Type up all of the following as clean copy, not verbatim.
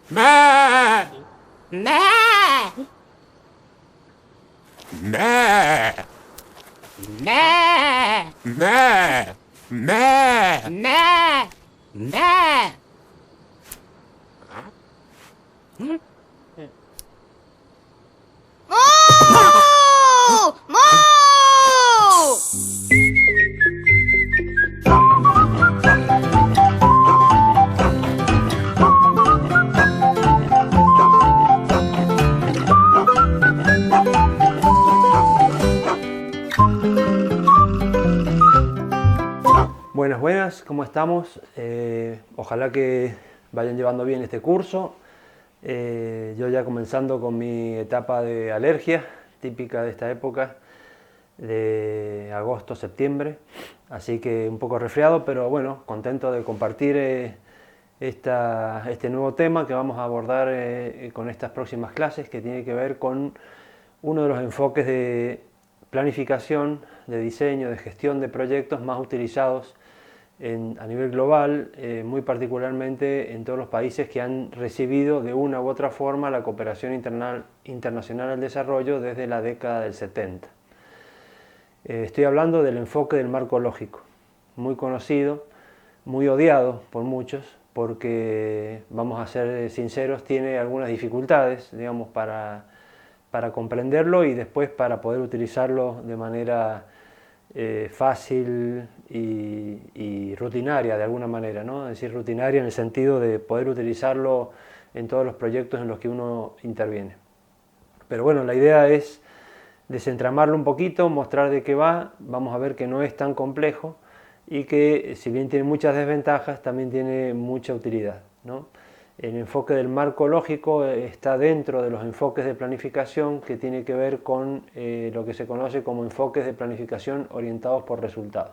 Meh. Meh. Meh. Meh. Meh. Meh. Meh. Meh. ¡Moo! ¡Moo! Buenas, buenas, ¿cómo estamos? Ojalá que vayan llevando bien este curso. Yo ya comenzando con mi etapa de alergia, típica de esta época, de agosto, septiembre. Así que un poco resfriado, pero bueno, contento de compartir este nuevo tema que vamos a abordar con estas próximas clases, que tiene que ver con uno de los enfoques de planificación, de diseño, de gestión de proyectos más utilizados a nivel global, muy particularmente en todos los países que han recibido de una u otra forma la cooperación internacional al desarrollo desde la década del 70. Estoy hablando del enfoque del marco lógico, muy conocido, muy odiado por muchos, porque, vamos a ser sinceros, tiene algunas dificultades, digamos, para comprenderlo y después para poder utilizarlo de manera fácil y rutinaria de alguna manera, ¿no? Es decir, rutinaria en el sentido de poder utilizarlo en todos los proyectos en los que uno interviene. Pero bueno, la idea es desentramarlo un poquito, mostrar de qué va, vamos a ver que no es tan complejo y que si bien tiene muchas desventajas, también tiene mucha utilidad, ¿no? El enfoque del marco lógico está dentro de los enfoques de planificación que tiene que ver con lo que se conoce como enfoques de planificación orientados por resultados.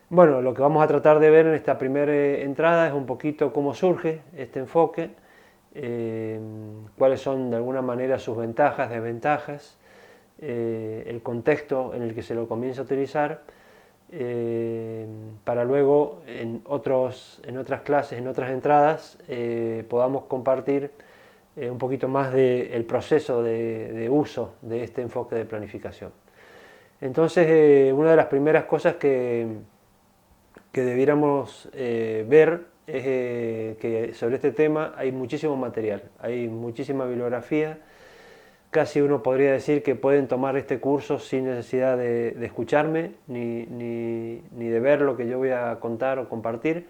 Bueno, lo que vamos a tratar de ver en esta primera entrada es un poquito cómo surge este enfoque, cuáles son de alguna manera sus ventajas, desventajas, el contexto en el que se lo comienza a utilizar, para luego en otras clases, en otras entradas, podamos compartir un poquito más del proceso de uso de este enfoque de planificación. Entonces, una de las primeras cosas que debiéramos ver es que sobre este tema hay muchísimo material, hay muchísima bibliografía. Casi uno podría decir que pueden tomar este curso sin necesidad de escucharme ni de ver lo que yo voy a contar o compartir,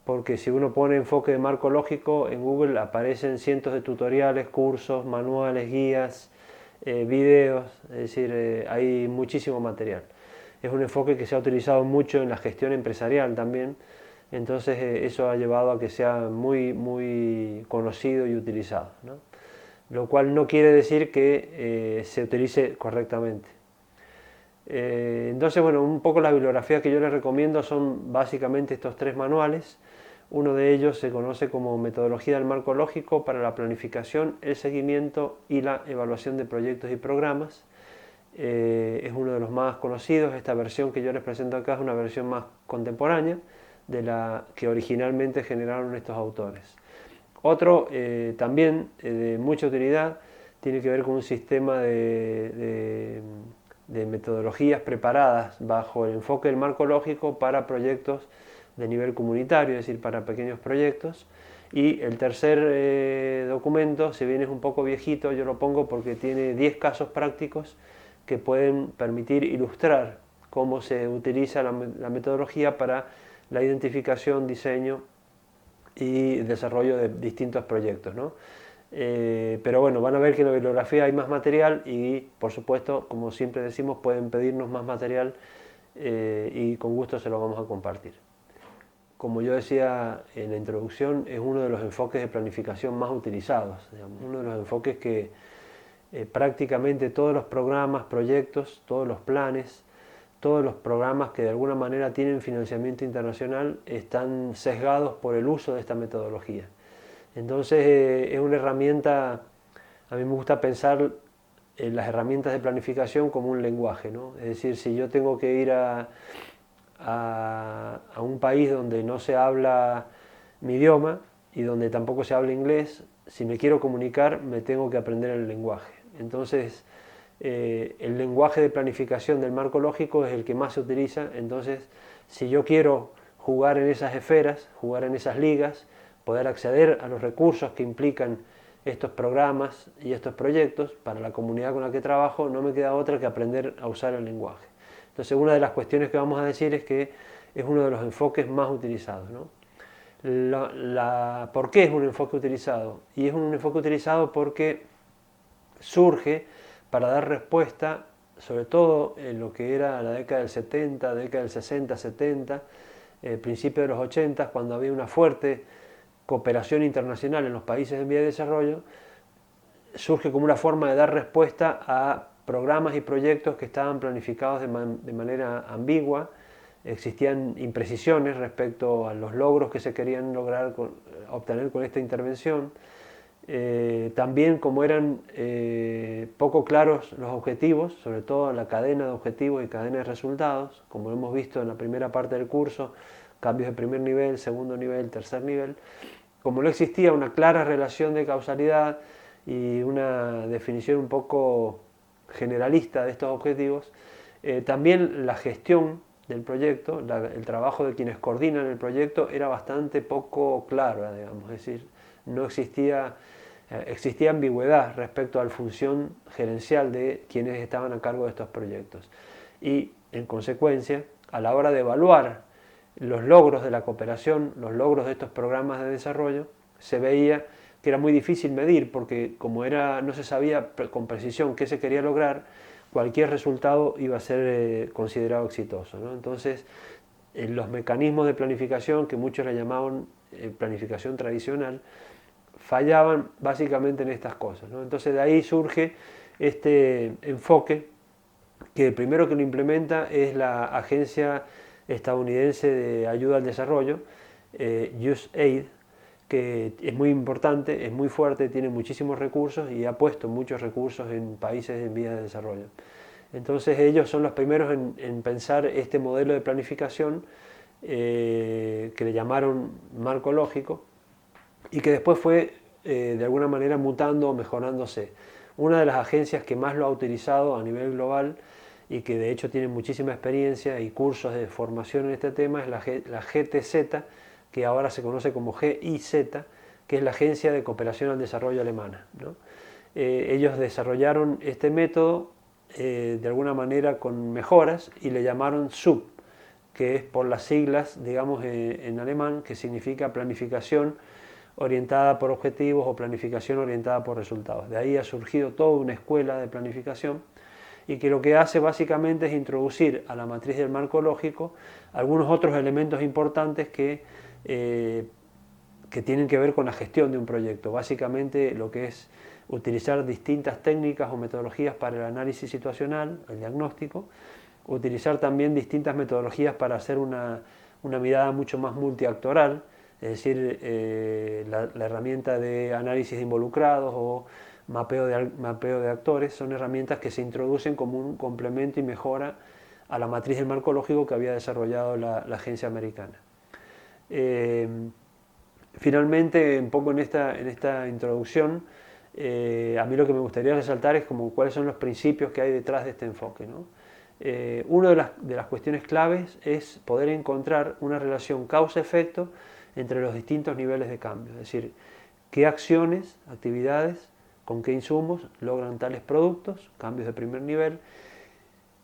porque si uno pone enfoque de marco lógico en Google aparecen cientos de tutoriales, cursos, manuales, guías, videos, es decir, hay muchísimo material. Es un enfoque que se ha utilizado mucho en la gestión empresarial también, entonces eso ha llevado a que sea muy, muy conocido y utilizado, ¿no? Lo cual no quiere decir que se utilice correctamente. Entonces, bueno, un poco la bibliografía que yo les recomiendo son básicamente estos tres manuales. Uno de ellos se conoce como Metodología del Marco Lógico para la planificación, el seguimiento y la evaluación de proyectos y programas. Es uno de los más conocidos. Esta versión que yo les presento acá es una versión más contemporánea de la que originalmente generaron estos autores. Otro también de mucha utilidad tiene que ver con un sistema de metodologías preparadas bajo el enfoque del marco lógico para proyectos de nivel comunitario, es decir, para pequeños proyectos. Y el tercer documento, si bien es un poco viejito, yo lo pongo porque tiene 10 casos prácticos que pueden permitir ilustrar cómo se utiliza la metodología para la identificación, diseño y desarrollo de distintos proyectos, ¿no? Pero bueno, van a ver que en la bibliografía hay más material y, por supuesto, como siempre decimos, pueden pedirnos más material y con gusto se lo vamos a compartir. Como yo decía en la introducción, es uno de los enfoques de planificación más utilizados, digamos, uno de los enfoques que prácticamente todos los programas, proyectos, todos los planes, todos los programas que de alguna manera tienen financiamiento internacional están sesgados por el uso de esta metodología. Entonces es una herramienta, a mí me gusta pensar en las herramientas de planificación como un lenguaje, ¿no? Es decir, si yo tengo que ir a un país donde no se habla mi idioma, y donde tampoco se habla inglés, si me quiero comunicar me tengo que aprender el lenguaje. Entonces, el lenguaje de planificación del marco lógico es el que más se utiliza. Entonces, si yo quiero jugar en esas esferas, jugar en esas ligas, poder acceder a los recursos que implican estos programas y estos proyectos para la comunidad con la que trabajo, no me queda otra que aprender a usar el lenguaje. Entonces, una de las cuestiones que vamos a decir es que es uno de los enfoques más utilizados, ¿no? ¿Por qué es un enfoque utilizado? Y es un enfoque utilizado porque surge para dar respuesta, sobre todo en lo que era la década del 70, década del 60, 70, principio de los 80, cuando había una fuerte cooperación internacional en los países en vía de desarrollo, surge como una forma de dar respuesta a programas y proyectos que estaban planificados de manera ambigua. Existían imprecisiones respecto a los logros que se querían obtener con esta intervención. También como eran poco claros los objetivos, sobre todo la cadena de objetivos y cadena de resultados, como hemos visto en la primera parte del curso, cambios de primer nivel, segundo nivel, tercer nivel, como no existía una clara relación de causalidad y una definición un poco generalista de estos objetivos, también la gestión del proyecto, el trabajo de quienes coordinan el proyecto era bastante poco claro, digamos, es decir, no existía ambigüedad respecto a la función gerencial de quienes estaban a cargo de estos proyectos. Y, en consecuencia, a la hora de evaluar los logros de la cooperación, los logros de estos programas de desarrollo, se veía que era muy difícil medir, porque como no se sabía con precisión qué se quería lograr, cualquier resultado iba a ser considerado exitoso, ¿no? Entonces, los mecanismos de planificación, que muchos le llamaban planificación tradicional, fallaban básicamente en estas cosas, ¿no? Entonces de ahí surge este enfoque que el primero que lo implementa es la Agencia Estadounidense de Ayuda al Desarrollo, USAID, que es muy importante, es muy fuerte, tiene muchísimos recursos y ha puesto muchos recursos en países en vías de desarrollo. Entonces ellos son los primeros en pensar este modelo de planificación que le llamaron marco lógico, y que después fue de alguna manera mutando o mejorándose. Una de las agencias que más lo ha utilizado a nivel global y que de hecho tiene muchísima experiencia y cursos de formación en este tema es la GTZ, que ahora se conoce como GIZ, que es la Agencia de Cooperación al Desarrollo Alemana, ¿no? Ellos desarrollaron este método de alguna manera con mejoras y le llamaron SUB, que es por las siglas, digamos, en alemán, que significa planificación orientada por objetivos o planificación orientada por resultados. De ahí ha surgido toda una escuela de planificación y que lo que hace básicamente es introducir a la matriz del marco lógico algunos otros elementos importantes que tienen que ver con la gestión de un proyecto. Básicamente lo que es utilizar distintas técnicas o metodologías para el análisis situacional, el diagnóstico, utilizar también distintas metodologías para hacer una mirada mucho más multiactoral, es decir, la herramienta de análisis de involucrados o mapeo de actores son herramientas que se introducen como un complemento y mejora a la matriz del marco lógico que había desarrollado la agencia americana. Finalmente, un poco en esta introducción, a mí lo que me gustaría resaltar es como cuáles son los principios que hay detrás de este enfoque, ¿no? Una de las cuestiones claves es poder encontrar una relación causa-efecto entre los distintos niveles de cambio, es decir, qué acciones, actividades, con qué insumos logran tales productos, cambios de primer nivel,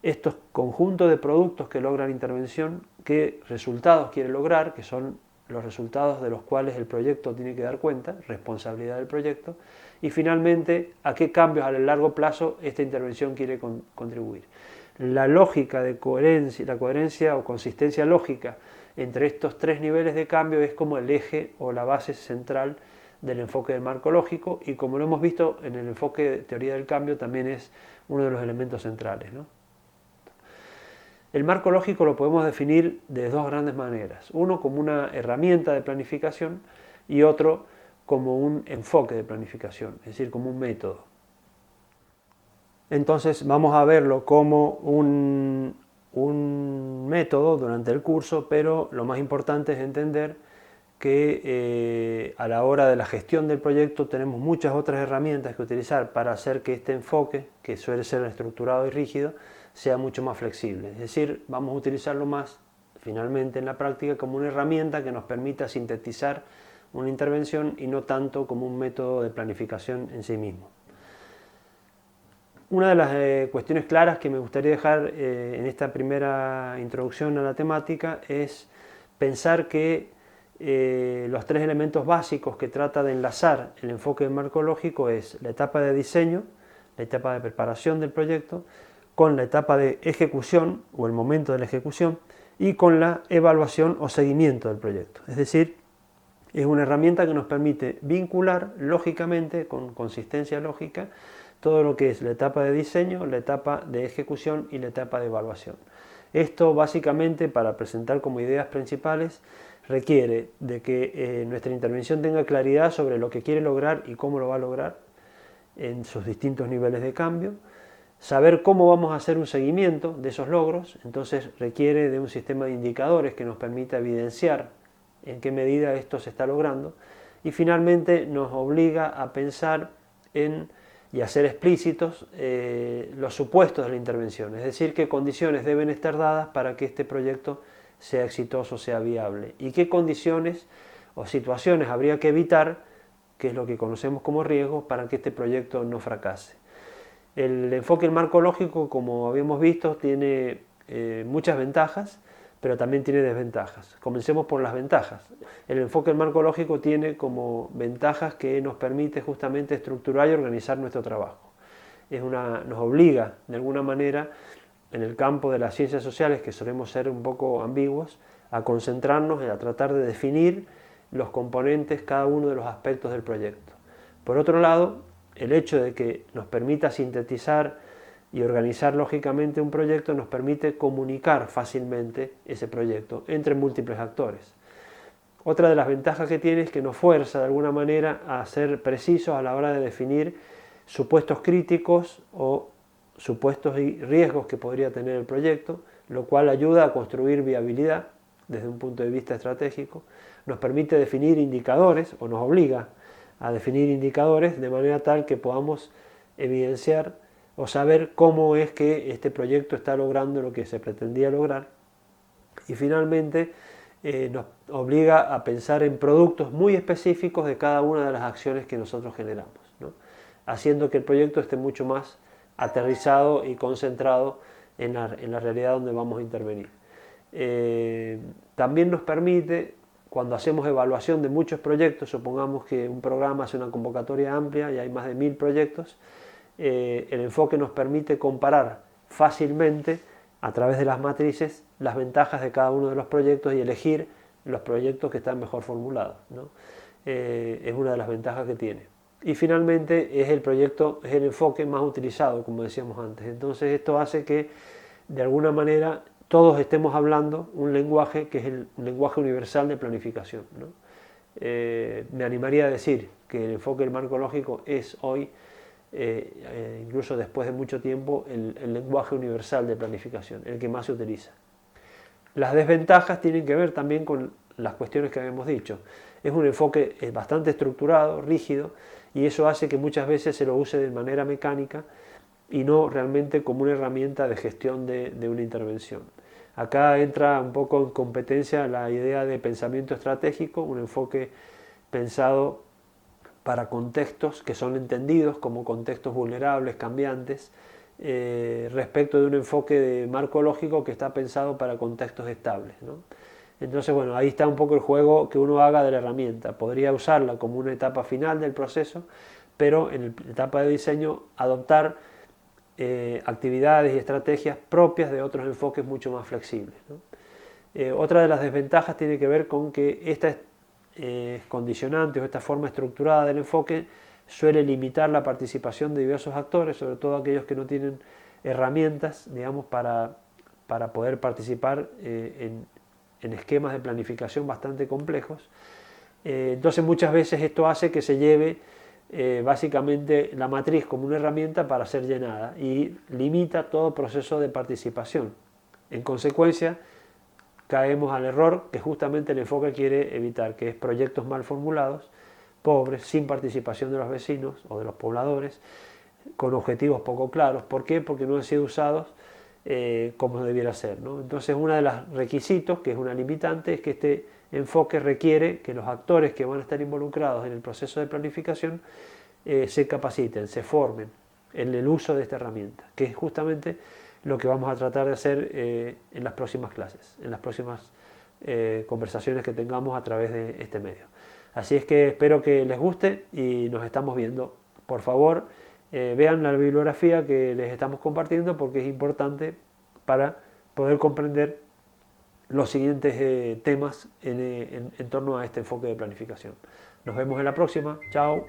estos conjuntos de productos que logran intervención, qué resultados quiere lograr, que son los resultados de los cuales el proyecto tiene que dar cuenta, responsabilidad del proyecto, y finalmente a qué cambios a largo plazo esta intervención quiere contribuir. La lógica de coherencia, la coherencia o consistencia lógica entre estos tres niveles de cambio es como el eje o la base central del enfoque del marco lógico, y como lo hemos visto en el enfoque de teoría del cambio también es uno de los elementos centrales, ¿no? El marco lógico lo podemos definir de dos grandes maneras, uno como una herramienta de planificación y otro como un enfoque de planificación, es decir, como un método. Entonces vamos a verlo como un método durante el curso, pero lo más importante es entender que a la hora de la gestión del proyecto tenemos muchas otras herramientas que utilizar para hacer que este enfoque, que suele ser estructurado y rígido, sea mucho más flexible. Es decir, vamos a utilizarlo más finalmente en la práctica como una herramienta que nos permita sintetizar una intervención y no tanto como un método de planificación en sí mismo. Una de las cuestiones claras que me gustaría dejar en esta primera introducción a la temática es pensar que los tres elementos básicos que trata de enlazar el enfoque del marco lógico es la etapa de diseño, la etapa de preparación del proyecto, con la etapa de ejecución o el momento de la ejecución y con la evaluación o seguimiento del proyecto. Es decir, es una herramienta que nos permite vincular lógicamente, con consistencia lógica, todo lo que es la etapa de diseño, la etapa de ejecución y la etapa de evaluación. Esto básicamente, para presentar como ideas principales, requiere de que nuestra intervención tenga claridad sobre lo que quiere lograr y cómo lo va a lograr en sus distintos niveles de cambio, saber cómo vamos a hacer un seguimiento de esos logros, entonces requiere de un sistema de indicadores que nos permita evidenciar en qué medida esto se está logrando, y finalmente nos obliga a pensar en y a ser explícitos los supuestos de la intervención, es decir, qué condiciones deben estar dadas para que este proyecto sea exitoso, sea viable, y qué condiciones o situaciones habría que evitar, que es lo que conocemos como riesgos, para que este proyecto no fracase. El enfoque del marco lógico, como habíamos visto, tiene muchas ventajas, pero también tiene desventajas. Comencemos por las ventajas. El enfoque del marco lógico tiene como ventajas que nos permite justamente estructurar y organizar nuestro trabajo. Nos obliga, de alguna manera, en el campo de las ciencias sociales, que solemos ser un poco ambiguos, a concentrarnos y a tratar de definir los componentes, cada uno de los aspectos del proyecto. Por otro lado, el hecho de que nos permita sintetizar y organizar lógicamente un proyecto nos permite comunicar fácilmente ese proyecto entre múltiples actores. Otra de las ventajas que tiene es que nos fuerza de alguna manera a ser precisos a la hora de definir supuestos críticos o supuestos y riesgos que podría tener el proyecto, lo cual ayuda a construir viabilidad desde un punto de vista estratégico, nos permite definir indicadores o nos obliga a definir indicadores de manera tal que podamos evidenciar o saber cómo es que este proyecto está logrando lo que se pretendía lograr, y finalmente nos obliga a pensar en productos muy específicos de cada una de las acciones que nosotros generamos, ¿no? Haciendo que el proyecto esté mucho más aterrizado y concentrado en la realidad donde vamos a intervenir. También nos permite, cuando hacemos evaluación de muchos proyectos, supongamos que un programa hace una convocatoria amplia y hay más de 1000 proyectos, el enfoque nos permite comparar fácilmente a través de las matrices las ventajas de cada uno de los proyectos y elegir los proyectos que están mejor formulados, ¿no? Es una de las ventajas que tiene. Y finalmente es el enfoque más utilizado, como decíamos antes. Entonces esto hace que de alguna manera todos estemos hablando un lenguaje que es un lenguaje universal de planificación, ¿no? Me animaría a decir que el enfoque del marco lógico es hoy, incluso después de mucho tiempo, el lenguaje universal de planificación, el que más se utiliza. Las desventajas tienen que ver también con las cuestiones que habíamos dicho. Es un enfoque bastante estructurado, rígido, y eso hace que muchas veces se lo use de manera mecánica y no realmente como una herramienta de gestión de una intervención. Acá entra un poco en competencia la idea de pensamiento estratégico, un enfoque pensado para contextos que son entendidos como contextos vulnerables, cambiantes, respecto de un enfoque de marco lógico que está pensado para contextos estables, ¿no? Entonces, bueno, ahí está un poco el juego que uno haga de la herramienta. Podría usarla como una etapa final del proceso, pero en la etapa de diseño adoptar actividades y estrategias propias de otros enfoques mucho más flexibles, ¿no? Otra de las desventajas tiene que ver con que esta condicionante o esta forma estructurada del enfoque suele limitar la participación de diversos actores, sobre todo aquellos que no tienen herramientas, digamos, para poder participar en esquemas de planificación bastante complejos. Entonces muchas veces esto hace que se lleve básicamente la matriz como una herramienta para ser llenada y limita todo proceso de participación. En consecuencia, caemos al error que justamente el enfoque quiere evitar, que es proyectos mal formulados, pobres, sin participación de los vecinos o de los pobladores, con objetivos poco claros. ¿Por qué? Porque no han sido usados como debiera ser, ¿no? Entonces, uno de los requisitos, que es una limitante, es que este enfoque requiere que los actores que van a estar involucrados en el proceso de planificación se capaciten, se formen en el uso de esta herramienta, que es justamente lo que vamos a tratar de hacer en las próximas clases, en las próximas conversaciones que tengamos a través de este medio. Así es que espero que les guste y nos estamos viendo. Por favor, vean la bibliografía que les estamos compartiendo, porque es importante para poder comprender los siguientes temas en torno a este enfoque de planificación. Nos vemos en la próxima. Chao.